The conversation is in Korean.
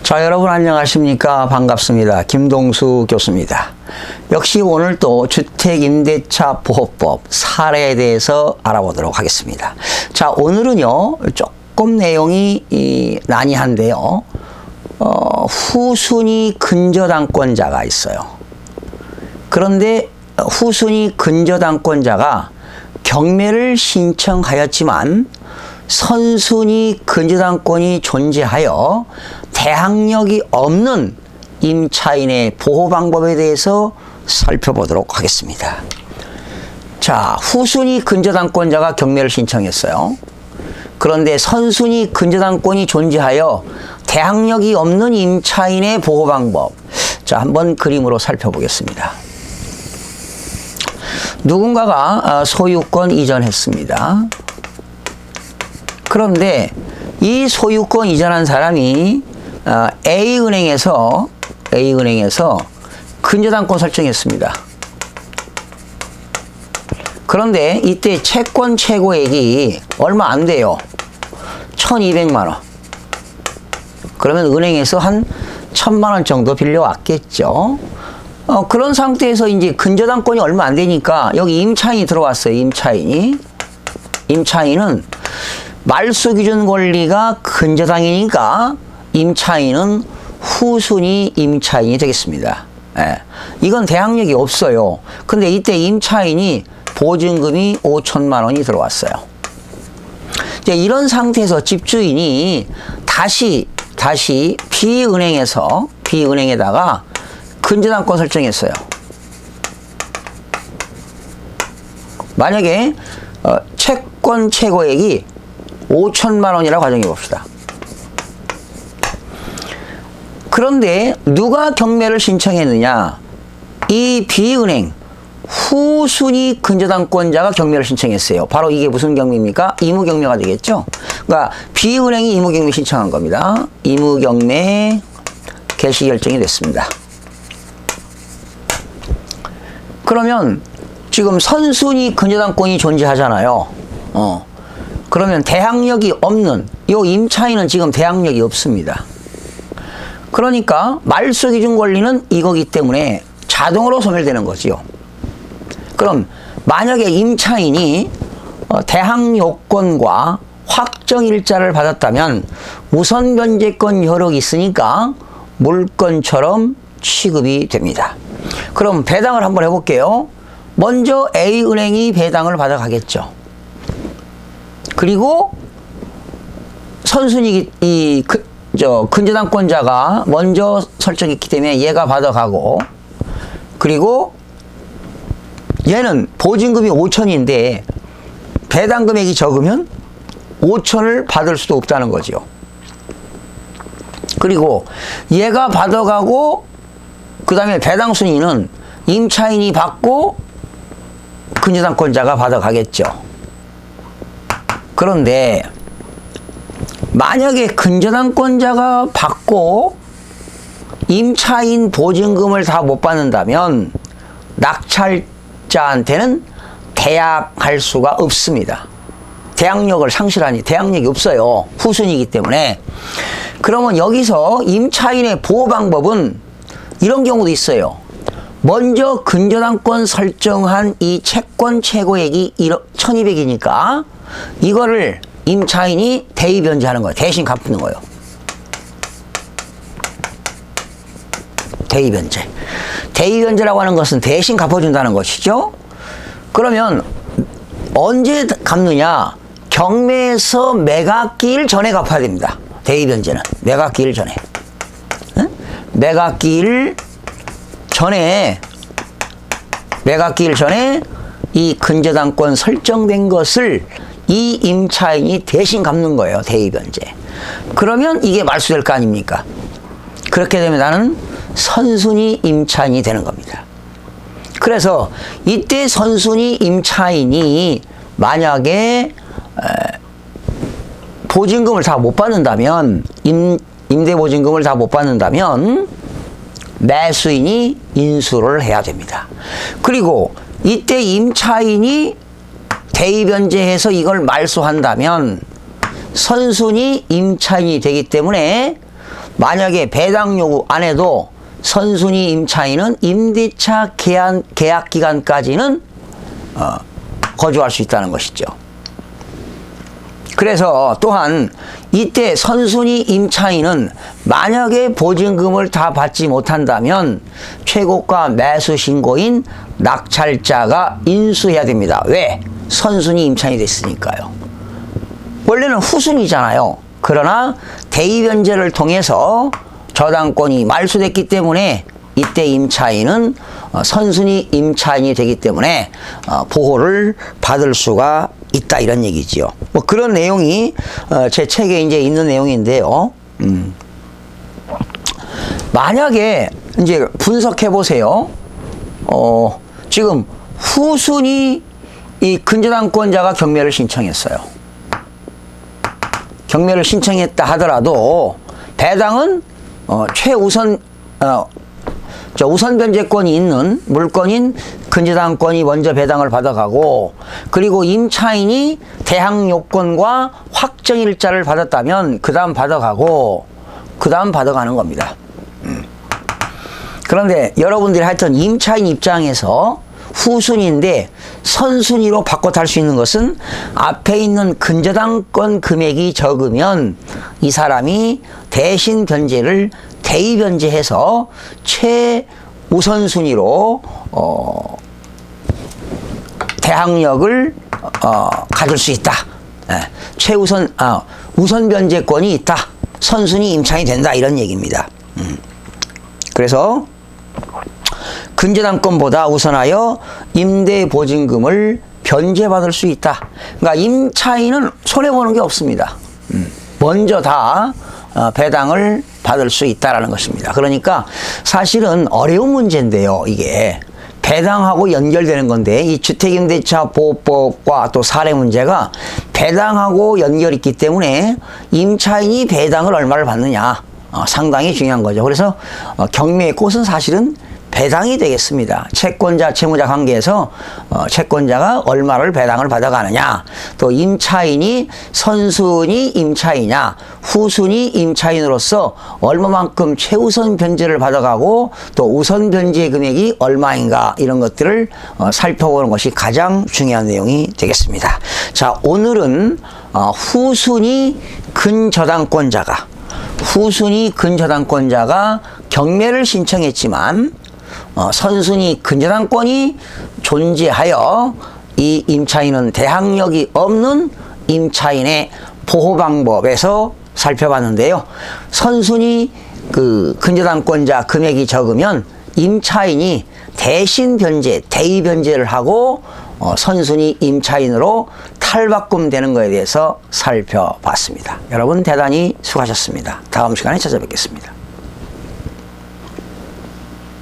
자, 여러분 안녕하십니까? 반갑습니다. 김동수 교수입니다. 역시 오늘 또 주택임대차 보호법 사례에 대해서 알아보도록 하겠습니다. 자, 오늘은요 조금 내용이 난이한데요. 후순위 근저당권자가 있어요. 그런데 후순위 근저당권자가 경매를 신청하였지만 선순위 근저당권이 존재하여 대항력이 없는 임차인의 보호 방법에 대해서 살펴보도록 하겠습니다. 자, 후순위 근저당권자가 경매를 신청했어요. 그런데 선순위 근저당권이 존재하여 대항력이 없는 임차인의 보호 방법. 자, 한번 그림으로 살펴보겠습니다. 누군가가 소유권 이전했습니다. 그런데 이 소유권 이전한 사람이 A은행에서 근저당권 설정했습니다. 그런데 이때 채권 최고액이 얼마 안 돼요. 1200만 원. 그러면 은행에서 한 1000만 원 정도 빌려왔겠죠. 그런 상태에서 이제 근저당권이 얼마 안 되니까 여기 임차인이 들어왔어요. 임차인은 말소 기준 권리가 근저당이니까 임차인은 후순위 임차인이 되겠습니다. 예. 이건 대항력이 없어요. 근데 이때 임차인이 보증금이 5천만 원이 들어왔어요. 이제 이런 상태에서 집주인이 다시 B은행에다가 근저당권 설정했어요. 만약에 채권 최고액이 5천만 원이라고 가정해 봅시다. 그런데 누가 경매를 신청했느냐? 이 B은행 후순위 근저당권자가 경매를 신청했어요. 바로 이게 무슨 경매입니까? 의무경매가 되겠죠? 그러니까 B은행이 의무경매 신청한 겁니다. 의무경매 개시 결정이 됐습니다. 그러면 지금 선순위 근저당권이 존재하잖아요. 그러면 대항력이 없는 이 임차인은 지금 대항력이 없습니다. 그러니까 말소 기준 권리는 이거기 때문에 자동으로 소멸되는 거지요. 그럼 만약에 임차인이 대항 요건과 확정 일자를 받았다면 우선 변제권 여력이 있으니까 물건처럼 취급이 됩니다. 그럼 배당을 한번 해볼게요. 먼저 A은행이 배당을 받아가겠죠. 그리고 선순위 근저당권자가 먼저 설정했기 때문에 얘가 받아가고, 그리고 얘는 보증금이 5천인데 배당 금액이 적으면 5천을 받을 수도 없다는 거죠. 그리고 얘가 받아가고 그 다음에 배당 순위는 임차인이 받고 근저당권자가 받아가겠죠. 그런데 만약에 근저당권자가 받고 임차인 보증금을 다 못 받는다면 낙찰자한테는 대항할 수가 없습니다. 대항력을 상실하니 대항력이 없어요. 후순위이기 때문에. 그러면 여기서 임차인의 보호 방법은 이런 경우도 있어요. 먼저 근저당권 설정한 이 채권 최고액이 1200이니까 이거를 임차인이 대의 변제하는 거예요. 대신 갚는 거예요. 대의 변제. 대의 변제라고 하는 것은 대신 갚아준다는 것이죠. 그러면 언제 갚느냐? 경매에서 매각 기일 전에 갚아야 됩니다. 대의 변제는 매각 기일 전에. 응? 매각 기일 전에 이 근저당권 설정된 것을 이 임차인이 대신 갚는 거예요. 대의 변제. 그러면 이게 말소될 거 아닙니까? 그렇게 되면 나는 선순위 임차인이 되는 겁니다. 그래서 이때 선순위 임차인이 만약에 보증금을 다 못 받는다면, 임대보증금을 다 못 받는다면 매수인이 인수를 해야 됩니다. 그리고 이때 임차인이 대의 변제해서 이걸 말소한다면 선순위 임차인이 되기 때문에 만약에 배당 요구 안 해도 선순위 임차인은 임대차 계약 기간까지는 거주할 수 있다는 것이죠. 그래서 또한 이때 선순위 임차인은 만약에 보증금을 다 받지 못한다면 최고가 매수 신고인 낙찰자가 인수해야 됩니다. 왜? 선순위 임차인이 됐으니까요. 원래는 후순위잖아요. 그러나 대의변제를 통해서 저당권이 말소됐기 때문에 이때 임차인은 선순위 임차인이 되기 때문에 보호를 받을 수가 있다, 이런 얘기지요. 뭐 그런 내용이 제 책에 이제 있는 내용인데요. 만약에 이제 분석해 보세요. 지금 후순위 이 근저당권자가 경매를 신청했어요. 경매를 신청했다 하더라도 배당은 최우선 우선 변제권이 있는 물건인 근저당권이 먼저 배당을 받아가고, 그리고 임차인이 대항 요건과 확정일자를 받았다면 그 다음 받아가고, 그 다음 받아가는 겁니다. 그런데 여러분들이 하여튼 임차인 입장에서 후순위인데 선순위로 바꿔 탈 수 있는 것은 앞에 있는 근저당권 금액이 적으면 이 사람이 대신 변제를 대의 변제해서 최우선순위로 대항력을 가질 수 있다. 우선 변제권이 있다. 선순위 임차인이 된다, 이런 얘기입니다. 그래서 근저당권보다 우선하여 임대보증금을 변제받을 수 있다. 그러니까 임차인은 손해보는 게 없습니다. 먼저 다 배당을 받을 수 있다라는 것입니다. 그러니까 사실은 어려운 문제인데요. 이게 배당하고 연결되는 건데, 이 주택임대차 보호법과 또 사례 문제가 배당하고 연결이 있기 때문에 임차인이 배당을 얼마를 받느냐 상당히 중요한 거죠. 그래서 경매의 꽃은 사실은 배당이 되겠습니다. 채권자 채무자 관계에서 채권자가 얼마를 배당을 받아가느냐, 또 임차인이 선순위 임차인이냐 후순위 임차인으로서 얼마만큼 최우선 변제를 받아가고 또 우선 변제 금액이 얼마인가, 이런 것들을 살펴보는 것이 가장 중요한 내용이 되겠습니다. 자, 오늘은 후순위 근저당권자가 경매를 신청했지만 선순위 근저당권이 존재하여 이 임차인은 대항력이 없는 임차인의 보호 방법에서 살펴봤는데요. 선순위 근저당권자 금액이 적으면 임차인이 대신 변제, 대의 변제를 하고 선순위 임차인으로 탈바꿈되는 것에 대해서 살펴봤습니다. 여러분 대단히 수고하셨습니다. 다음 시간에 찾아뵙겠습니다.